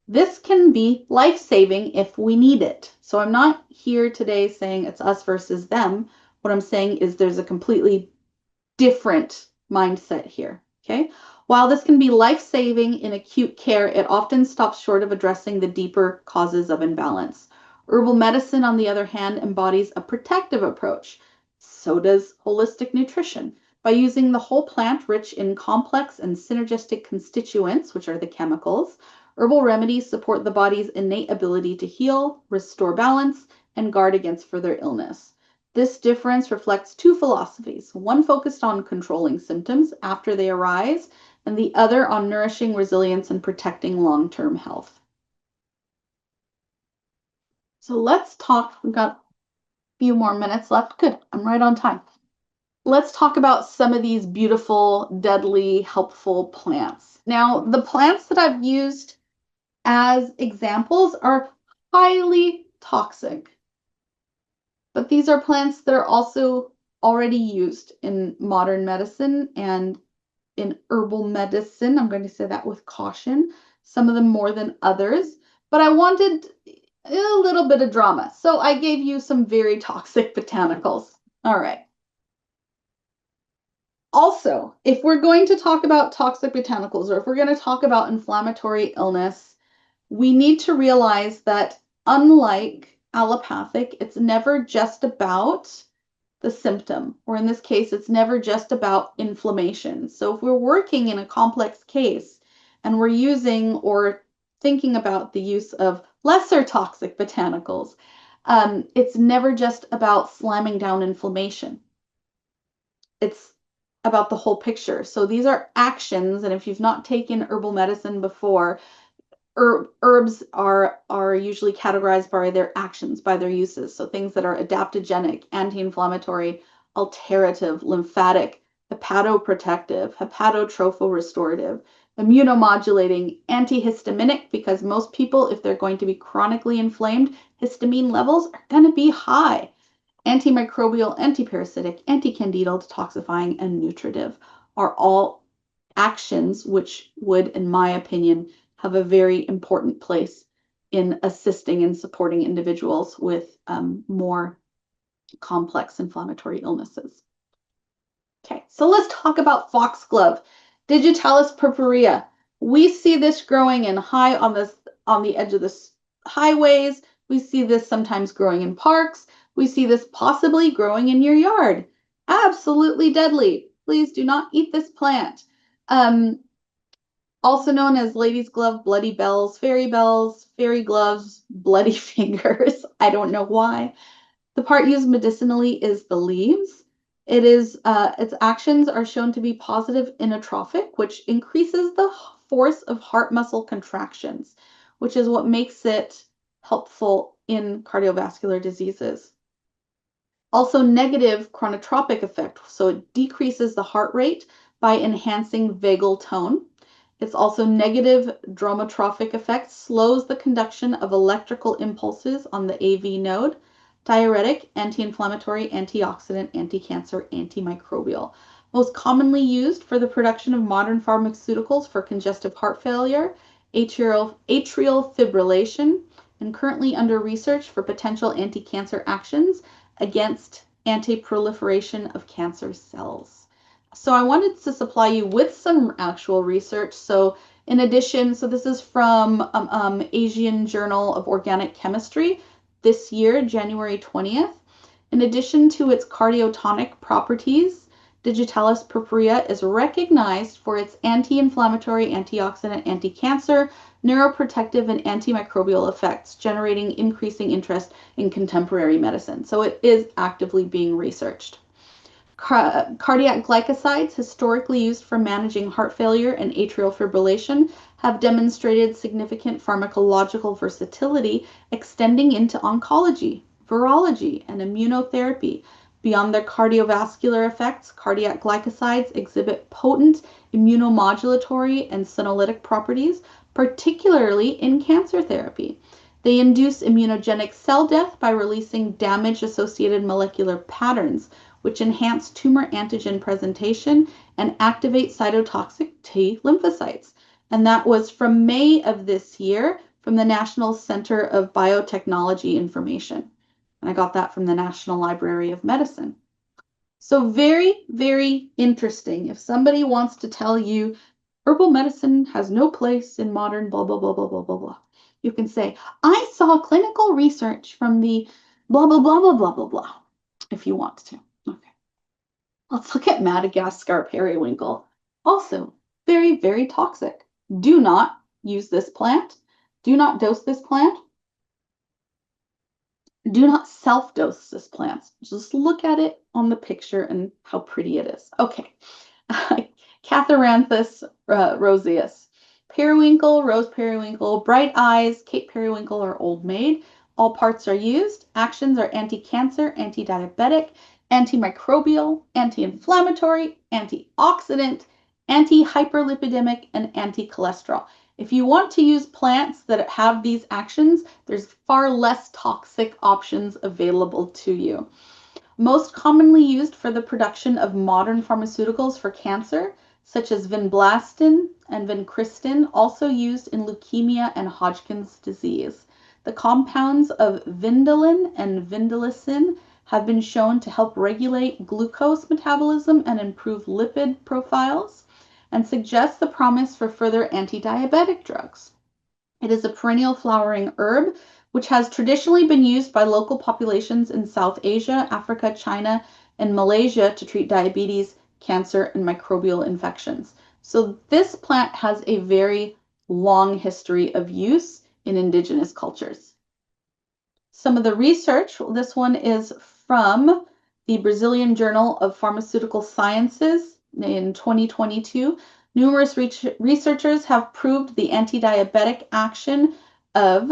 This can be life-saving if we need it. So I'm not here today saying it's us versus them. What I'm saying is there's a completely different mindset here. Okay. While this can be life-saving in acute care, it often stops short of addressing the deeper causes of imbalance. Herbal medicine, on the other hand, embodies a protective approach. So does holistic nutrition. By using the whole plant rich in complex and synergistic constituents, which are the chemicals, herbal remedies support the body's innate ability to heal, restore balance, and guard against further illness. This difference reflects two philosophies, one focused on controlling symptoms after they arise, and the other on nourishing resilience and protecting long-term health. So let's talk, we've got a few more minutes left. Good, I'm right on time. Let's talk about some of these beautiful, deadly, helpful plants. Now, the plants that I've used as examples are highly toxic. But these are plants that are also already used in modern medicine and in herbal medicine. I'm going to say that with caution, some of them more than others. But I wanted a little bit of drama. So I gave you some very toxic botanicals. All right. Also, if we're going to talk about toxic botanicals or if we're going to talk about inflammatory illness, we need to realize that unlike allopathic, it's never just about the symptom, or in this case, it's never just about inflammation. So if we're working in a complex case and we're using or thinking about the use of lesser toxic botanicals, it's never just about slamming down inflammation. It's about the whole picture. So these are actions, and if you've not taken herbal medicine before, herbs are usually categorized by their actions, by their uses. So things that are adaptogenic, anti-inflammatory, alterative, lymphatic, hepatoprotective, hepatotropho-restorative, immunomodulating, antihistaminic, because most people, if they're going to be chronically inflamed, histamine levels are going to be high. Antimicrobial, antiparasitic, anticandidal, detoxifying, and nutritive are all actions which would, in my opinion, have a very important place in assisting and supporting individuals with more complex inflammatory illnesses. Okay, so let's talk about foxglove, Digitalis purpurea. We see this growing in high on the edge of the highways. We see this sometimes growing in parks. We see this possibly growing in your yard. Absolutely deadly. Please do not eat this plant. Also known as lady's glove, bloody bells, fairy gloves, bloody fingers. I don't know why. The part used medicinally is the leaves. Its actions are shown to be positive inotropic, which increases the force of heart muscle contractions, which is what makes it helpful in cardiovascular diseases. Also negative chronotropic effect, so it decreases the heart rate by enhancing vagal tone. It's also negative dromotropic effect, slows the conduction of electrical impulses on the AV node. Diuretic, anti-inflammatory, antioxidant, anti-cancer, antimicrobial. Most commonly used for the production of modern pharmaceuticals for congestive heart failure, atrial fibrillation, and currently under research for potential anti-cancer actions against anti-proliferation of cancer cells. So I wanted to supply you with some actual research. So in addition, so this is from Asian Journal of Organic Chemistry this year, January 20th. In addition to its cardiotonic properties, Digitalis purpurea is recognized for its anti-inflammatory, antioxidant, anti-cancer, neuroprotective, and antimicrobial effects, generating increasing interest in contemporary medicine. So it is actively being researched. Cardiac glycosides, historically used for managing heart failure and atrial fibrillation, have demonstrated significant pharmacological versatility extending into oncology, virology, and immunotherapy. Beyond their cardiovascular effects, cardiac glycosides exhibit potent immunomodulatory and senolytic properties, particularly in cancer therapy. They induce immunogenic cell death by releasing damage-associated molecular patterns, which enhance tumor antigen presentation and activate cytotoxic T lymphocytes. And that was from May of this year from the National Center of Biotechnology Information. And I got that from the National Library of Medicine. So very, very interesting. If somebody wants to tell you herbal medicine has no place in modern blah, blah, blah, blah, blah, blah, blah, you can say, I saw clinical research from the blah, blah, blah, blah, blah, blah, blah, if you want to. Okay. Let's look at Madagascar periwinkle. Also, very, very toxic. Do not use this plant. Do not dose this plant. Do not self-dose this plant. Just look at it on the picture and how pretty it is. Okay. Catharanthus roseus. Periwinkle, rose periwinkle, bright eyes, Cape periwinkle, or old maid. All parts are used. Actions are anti-cancer, anti-diabetic, antimicrobial, anti-inflammatory, antioxidant, anti-hyperlipidemic, and anti-cholesterol. If you want to use plants that have these actions, there's far less toxic options available to you. Most commonly used for the production of modern pharmaceuticals for cancer, such as vinblastine and vincristine, also used in leukemia and Hodgkin's disease. The compounds of vindalin and vindalicin have been shown to help regulate glucose metabolism and improve lipid profiles, and suggest the promise for further anti-diabetic drugs. It is a perennial flowering herb which has traditionally been used by local populations in South Asia, Africa, China, and Malaysia to treat diabetes, cancer, and microbial infections. So this plant has a very long history of use in indigenous cultures. Some of the research, this one is from the Brazilian Journal of Pharmaceutical Sciences in 2022. Numerous researchers have proved the anti-diabetic action of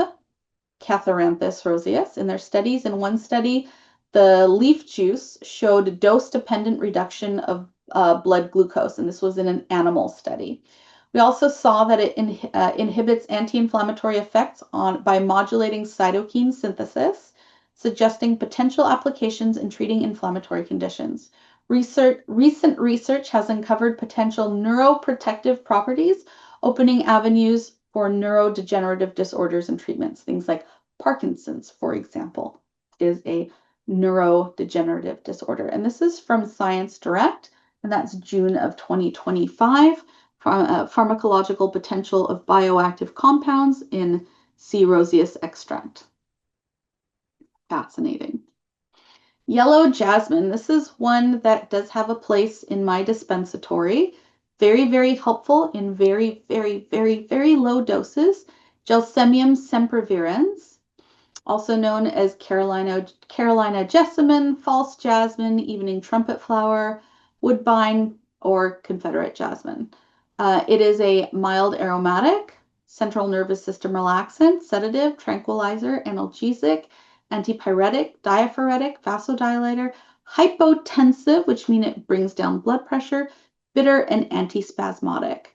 Catharanthus roseus in their studies. In one study, The leaf juice showed dose-dependent reduction of blood glucose, and this was in an animal study. We also saw that it inhibits anti-inflammatory effects by modulating cytokine synthesis, suggesting potential applications in treating inflammatory conditions. Recent research has uncovered potential neuroprotective properties, opening avenues for neurodegenerative disorders and treatments. Things like Parkinson's, for example, is a neurodegenerative disorder. And this is from Science Direct, and that's June of 2025. Pharmacological potential of bioactive compounds in C. roseus extract. Fascinating. Yellow jasmine. This is one that does have a place in my dispensatory. Very, very helpful in very, very, very, very low doses. Gelsemium sempervirens, also known as Carolina jessamine, false jasmine, evening trumpet flower, woodbine, or Confederate jasmine. It is a mild aromatic, central nervous system relaxant, sedative, tranquilizer, analgesic, antipyretic, diaphoretic, vasodilator, hypotensive, which means it brings down blood pressure, bitter, and antispasmodic.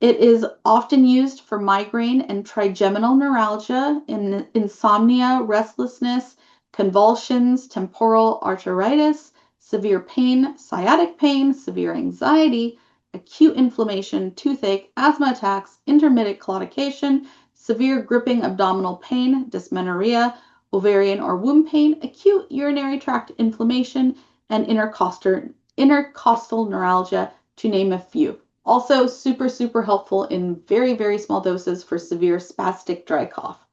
It is often used for migraine and trigeminal neuralgia, in insomnia, restlessness, convulsions, temporal arteritis, severe pain, sciatic pain, severe anxiety, acute inflammation, toothache, asthma attacks, intermittent claudication, severe gripping abdominal pain, dysmenorrhea, ovarian or womb pain, acute urinary tract inflammation, and intercostal neuralgia, to name a few. Also super, super helpful in very, very small doses for severe spastic dry cough.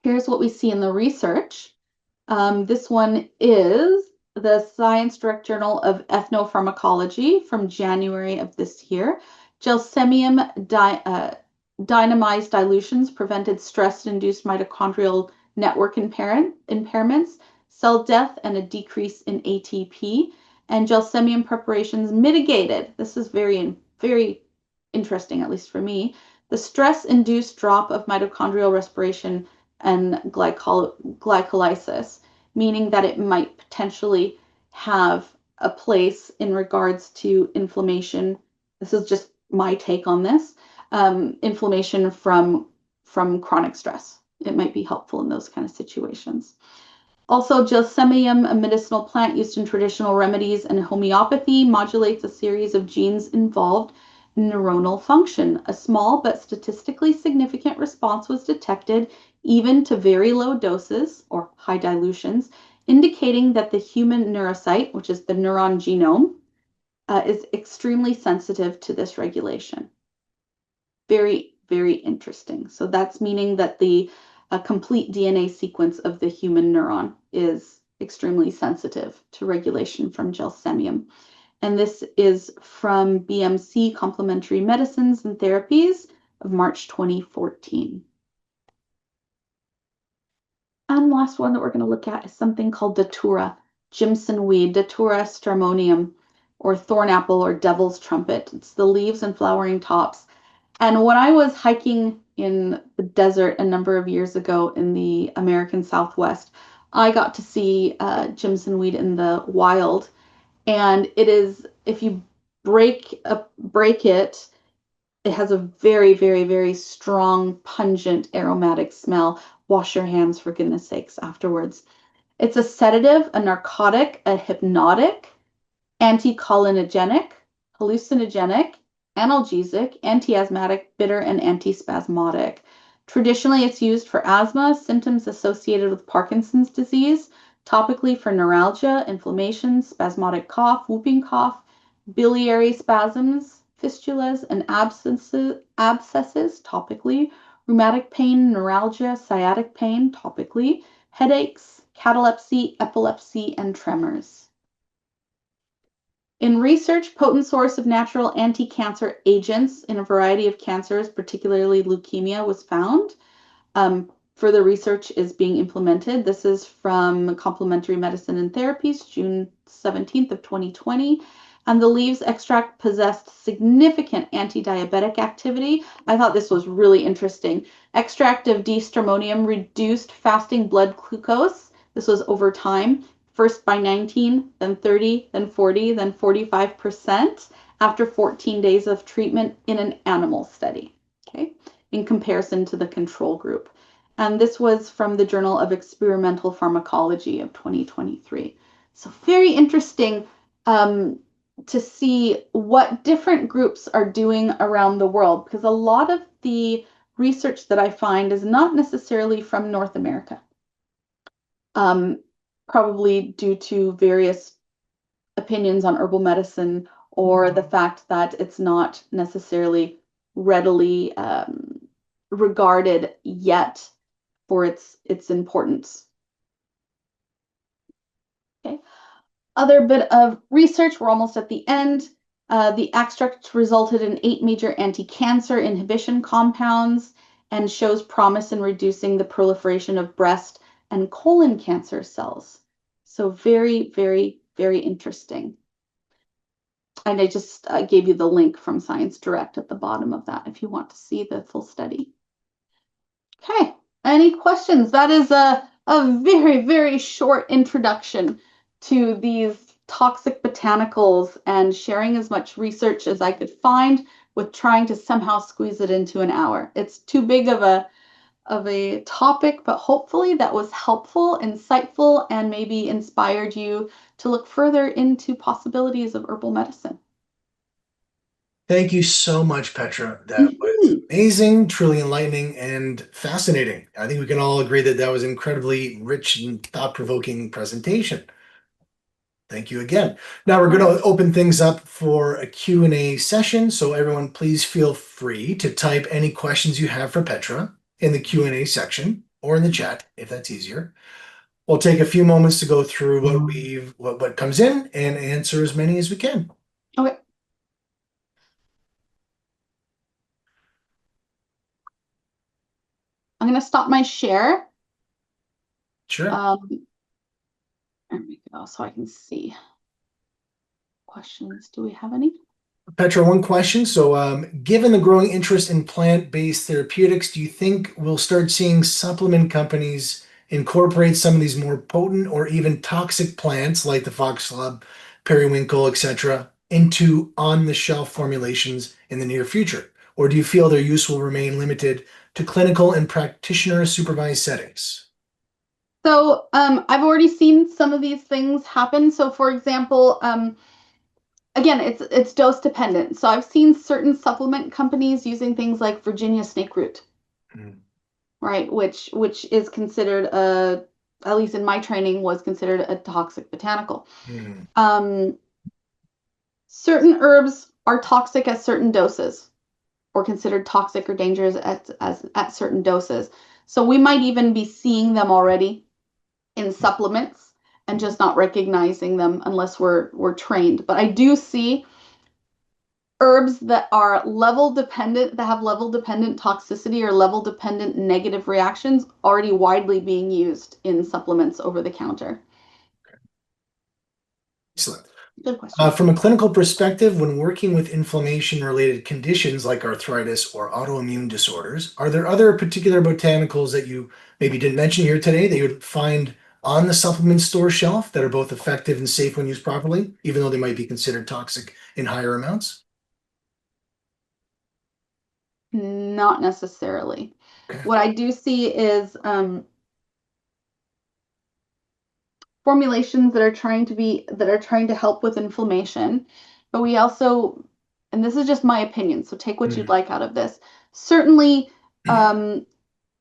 Here's what we see in the research. This one is the Science Direct Journal of Ethnopharmacology from January of this year. Gelsemium dynamized dilutions prevented stress-induced mitochondrial network impairments, cell death, and a decrease in ATP. And gelsemium preparations mitigated, this is very, very interesting, at least for me, the stress-induced drop of mitochondrial respiration and glycolysis, meaning that it might potentially have a place in regards to inflammation. This is just my take on this. Inflammation from chronic stress. It might be helpful in those kind of situations. Also, gelsemium, a medicinal plant used in traditional remedies and homeopathy, modulates a series of genes involved in neuronal function. A small but statistically significant response was detected even to very low doses or high dilutions, indicating that the human neurocyte, which is the neuron genome, is extremely sensitive to this regulation. Very, very interesting. So that's meaning that the complete DNA sequence of the human neuron is extremely sensitive to regulation from gelsemium. And this is from BMC Complementary Medicines and Therapies of March 2014. And last one that we're going to look at is something called datura, Jimson weed, Datura stramonium, or thornapple or devil's trumpet. It's the leaves and flowering tops. And when I was hiking in the desert a number of years ago in the American Southwest, I got to see Jimson weed in the wild. And it is, if you break it, it has a very, very, very strong, pungent, aromatic smell. Wash your hands, for goodness sakes, afterwards. It's a sedative, a narcotic, a hypnotic, anticholinogenic, hallucinogenic, analgesic, antiasthmatic, bitter, and antispasmodic. Traditionally, it's used for asthma, symptoms associated with Parkinson's disease, topically for neuralgia, inflammation, spasmodic cough, whooping cough, biliary spasms, fistulas, and abscesses topically, rheumatic pain, neuralgia, sciatic pain topically, headaches, catalepsy, epilepsy, and tremors. In research, potent source of natural anti-cancer agents in a variety of cancers, particularly leukemia, was found. Further research is being implemented. This is from Complementary Medicine and Therapies, June 17th of 2020. and the leaves extract possessed significant anti-diabetic activity. I thought this was really interesting. Extract of D-stramonium reduced fasting blood glucose. This was over time, first by 19, then 30, then 40, then 45% after 14 days of treatment in an animal study, okay, in comparison to the control group. And this was from the Journal of Experimental Pharmacology of 2023. So very interesting to see what different groups are doing around the world, because a lot of the research that I find is not necessarily from North America, probably due to various opinions on herbal medicine or the fact that it's not necessarily readily regarded yet for its importance. Okay. Other bit of research, we're almost at the end. The extract resulted in 8 major anti-cancer inhibition compounds and shows promise in reducing the proliferation of breast and colon cancer cells. So very, very, very interesting. And I just gave you the link from Science Direct at the bottom of that if you want to see the full study. Okay, any questions? That is a very, very short introduction to these toxic botanicals and sharing as much research as I could find with trying to somehow squeeze it into an hour. It's too big of a topic, but hopefully that was helpful, insightful, and maybe inspired you to look further into possibilities of herbal medicine. Thank you so much, Petra. That was amazing, truly enlightening, and fascinating. I think we can all agree that that was an incredibly rich and thought-provoking presentation. Thank you again. Now we're going to open things up for a Q&A session. So everyone, please feel free to type any questions you have for Petra in the Q&A section or in the chat, if that's easier. We'll take a few moments to go through what comes in and answer as many as we can. Okay. I'm going to stop my share. Sure. There we go, so I can see. Questions, do we have any? Petra, one question. So, given the growing interest in plant-based therapeutics, do you think we'll start seeing supplement companies incorporate some of these more potent or even toxic plants like the foxglove, periwinkle, etc., into on-the-shelf formulations in the near future? Or do you feel their use will remain limited to clinical and practitioner-supervised settings? So I've already seen some of these things happen. So for example, again, it's dose dependent. So I've seen certain supplement companies using things like Virginia snake root, right? Which is considered at least in my training, was considered a toxic botanical. Certain herbs are toxic at certain doses, or considered toxic or dangerous at certain doses. So we might even be seeing them already in supplements and just not recognizing them unless we're trained. But I do see herbs that are level dependent, that have level dependent toxicity or level dependent negative reactions already widely being used in supplements over the counter. Excellent. Good question. From a clinical perspective, when working with inflammation-related conditions like arthritis or autoimmune disorders, are there other particular botanicals that you maybe didn't mention here today that you would find on the supplement store shelf that are both effective and safe when used properly, even though they might be considered toxic in higher amounts? Not necessarily. Okay. What I do see is formulations that are trying to help with inflammation, but we also, and this is just my opinion, so take what you'd like out of this. Certainly,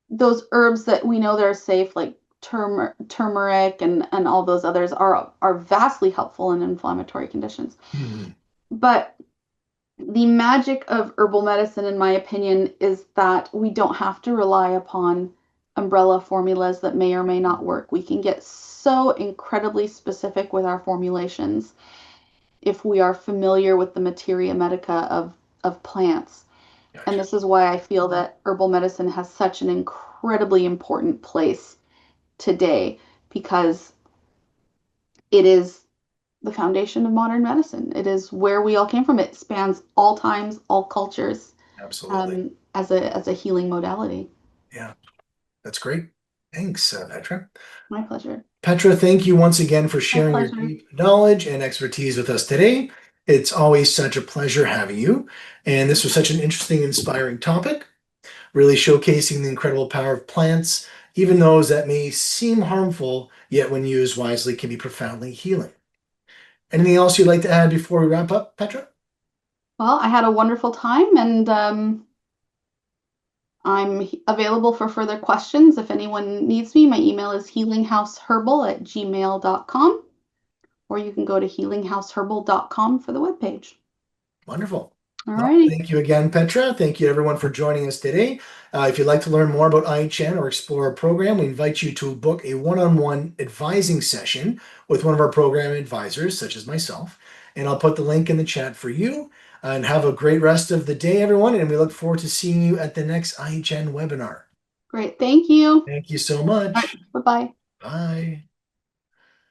those herbs that we know that are safe, like turmeric and all those others, are vastly helpful in inflammatory conditions. But the magic of herbal medicine, in my opinion, is that we don't have to rely upon umbrella formulas that may or may not work. We can get so incredibly specific with our formulations if we are familiar with the materia medica of plants. Gotcha. And this is why I feel that herbal medicine has such an incredibly important place today, because it is the foundation of modern medicine. It is where we all came from. It spans all times, all cultures, Absolutely. as a healing modality. Yeah, that's great. Thanks, Petra. My pleasure. Petra, thank you once again for My sharing your pleasure. deep knowledge and expertise with us today. It's always such a pleasure having you. And this was such an interesting, inspiring topic, really showcasing the incredible power of plants, even those that may seem harmful, yet when used wisely can be profoundly healing. Anything else you'd like to add before we wrap up, Petra? Well, I had a wonderful time, and I'm available for further questions if anyone needs me. My email is healinghouseherbal@gmail.com, or you can go to healinghouseherbal.com for the webpage. Wonderful. All Well, righty. thank you again, Petra. Thank you everyone for joining us today. If you'd like to learn more about IHN or explore our program, we invite you to book a one-on-one advising session with one of our program advisors, such as myself. And I'll put the link in the chat for you. And have a great rest of the day, everyone. And we look forward to seeing you at the next IHN webinar. Great. Thank you. Thank you so All right. much. Bye-bye. Bye.